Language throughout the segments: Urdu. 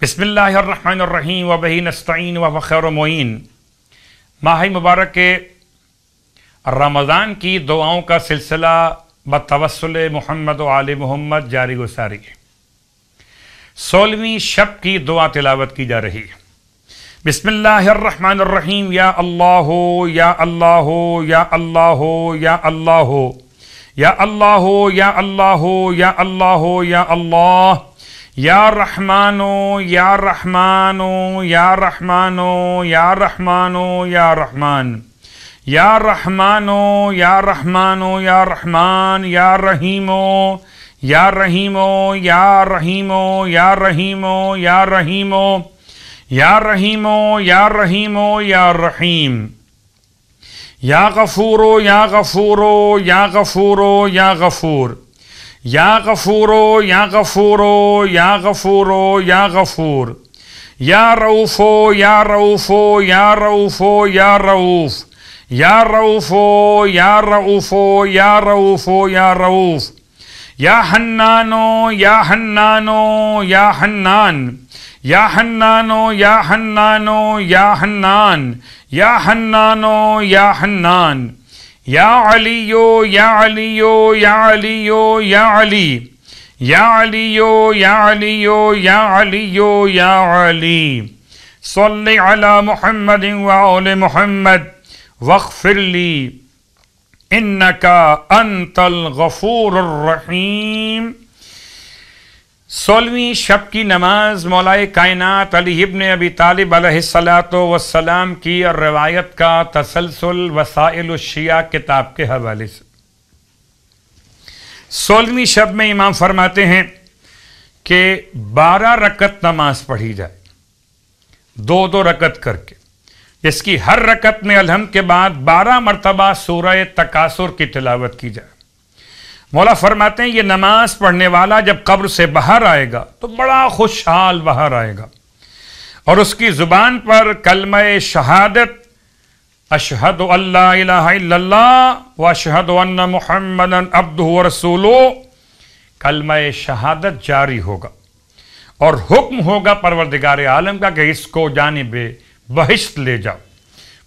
بسم اللہ الرحمن الرحیم وبہ نستعین وهو خیر معین۔ ماہ مبارک رمضان کی دعاؤں کا سلسلہ بتوسل محمد و آل محمد جاری و ساری ہے۔ 16ویں شب کی دعا تلاوت کی جا رہی ہے۔ بسم اللہ الرحمن الرحیم۔ یا اللہ یا اللہ یا اللہ یا اللہ یا اللہ یا اللہ یا اللہ یا اللہ یا رحمان یا رحمان یا رحمان یا رحمان یا رحمان یا رحمان یا رحمان یا رحمان یا رحیم یا رحیم یا رحیم یا رحیم یا رحیم یا رحیم یا رحیم یا رحیم یا غفور یا غفور یا غفور یا غفور یا غفور یا غفور یا غفور یا غفور یا رؤوف یا رؤوف یا رؤوف یا رؤوف یا رؤوف یا رؤوف یا رؤوف یا رؤوف یا حنان یا حنان یا حنان یا حنان یا حنان یا حنان یا حنان یا حنان یا علی یا علی یا علی یا علی یا علی یا علی یا علی یا علی صلی علی محمد وآل محمد واغفر لی انکا انت الغفور الرحیم۔ 16ویں شب کی نماز مولائے کائنات علی ابن ابی طالب علیہ السلام کی اور روایت کا تسلسل وسائل الشیعہ کتاب کے حوالے سے۔ 16ویں شب میں امام فرماتے ہیں کہ 12 رکعت نماز پڑھی جائے، 2 رکعت کر کے، جس کی ہر رکعت میں الحمد کے بعد 12 مرتبہ سورہ تکاثر کی تلاوت کی جائے۔ مولا فرماتے ہیں یہ نماز پڑھنے والا جب قبر سے باہر آئے گا تو بڑا خوشحال باہر آئے گا، اور اس کی زبان پر کلمہ شہادت اشہد ان لا الہ الا اللہ و اشہد ان محمدا عبدہ ورسولہ، کلمہ شہادت جاری ہوگا، اور حکم ہوگا پروردگار عالم کا کہ اس کو جانب بہشت لے جاؤ۔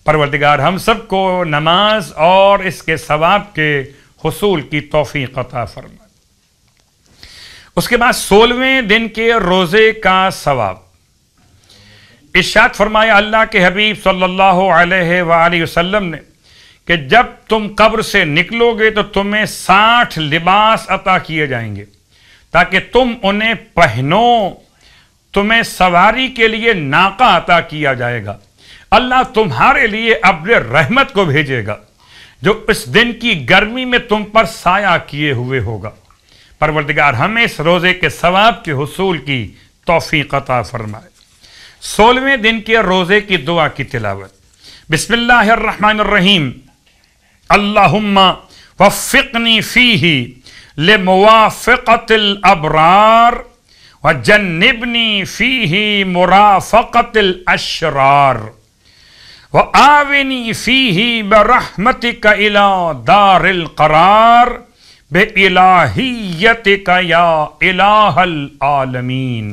پروردگار ہم سب کو نماز اور اس کے ثواب کے حصول کی توفیق عطا فرمائے۔ اس کے بعد 16ویں دن کے روزے کا ثواب۔ ارشاد فرمایا اللہ کے حبیب صلی اللہ علیہ وآلہ وسلم نے کہ جب تم قبر سے نکلو گے تو تمہیں 60 لباس عطا کیے جائیں گے تاکہ تم انہیں پہنو، تمہیں سواری کے لیے ناقہ عطا کیا جائے گا، اللہ تمہارے لیے ابر رحمت کو بھیجے گا جو اس دن کی گرمی میں تم پر سایہ کیے ہوئے ہوگا۔ پروردگار ہمیں اس روزے کے ثواب کے حصول کی توفیق عطا فرمائے۔ 16ویں دن کے روزے کی دعا کی تلاوت۔ بسم اللہ الرحمن الرحیم۔ اللہم وفقنی فیہ لموافقت الابرار وجنبنی فیہ مرافقت الاشرار وآونی فیہ برحمتک الی دار القرار بإلہیتک یا الہ العالمین۔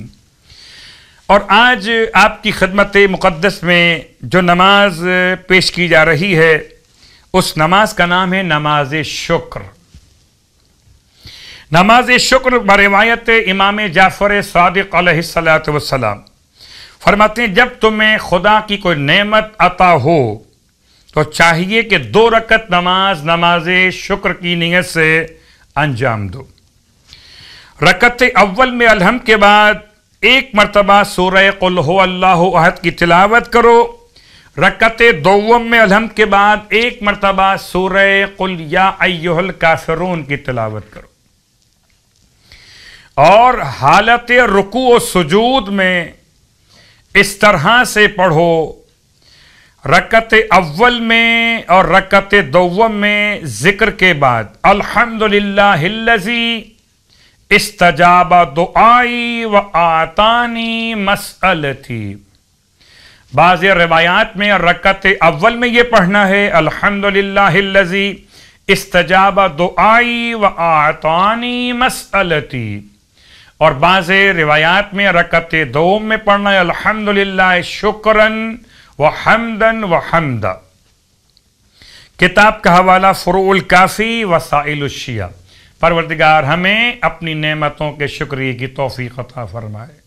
اور آج آپ کی خدمت مقدس میں جو نماز پیش کی جا رہی ہے اس نماز کا نام ہے نماز شکر۔ نماز شکر بروایت امام جعفر صادق علیہ السلام فرماتے ہیں جب تمہیں خدا کی کوئی نعمت عطا ہو تو چاہیے کہ 2 رکعت نماز شکر کی نیت سے انجام دو۔ رکعت اول میں الحمد کے بعد 1 مرتبہ سورہ قل هو اللہ احد کی تلاوت کرو۔ رکعت دوم میں الحمد کے بعد 1 مرتبہ سورہ قل یا ایھا الکافرون کی تلاوت کرو، اور حالت رکوع و سجود میں اس طرح سے پڑھو، رکعت اول میں اور رکعت دوم میں ذکر کے بعد الحمدللہ الذی استجاب دعائی وآتانی مسئلتی۔ بعض روایات میں رکعت اول میں یہ پڑھنا ہے الحمدللہ الذی استجاب دعائی وآتانی مسئلتی، اور بعض روایات میں رکعت دوم میں پڑھنا ہے الحمدللہ شکرن و حمدن و حمدا۔ کتاب کا حوالہ فروع الکافی وسائل الشیعہ۔ پروردگار ہمیں اپنی نعمتوں کے شکریہ کی توفیق عطا فرمائے۔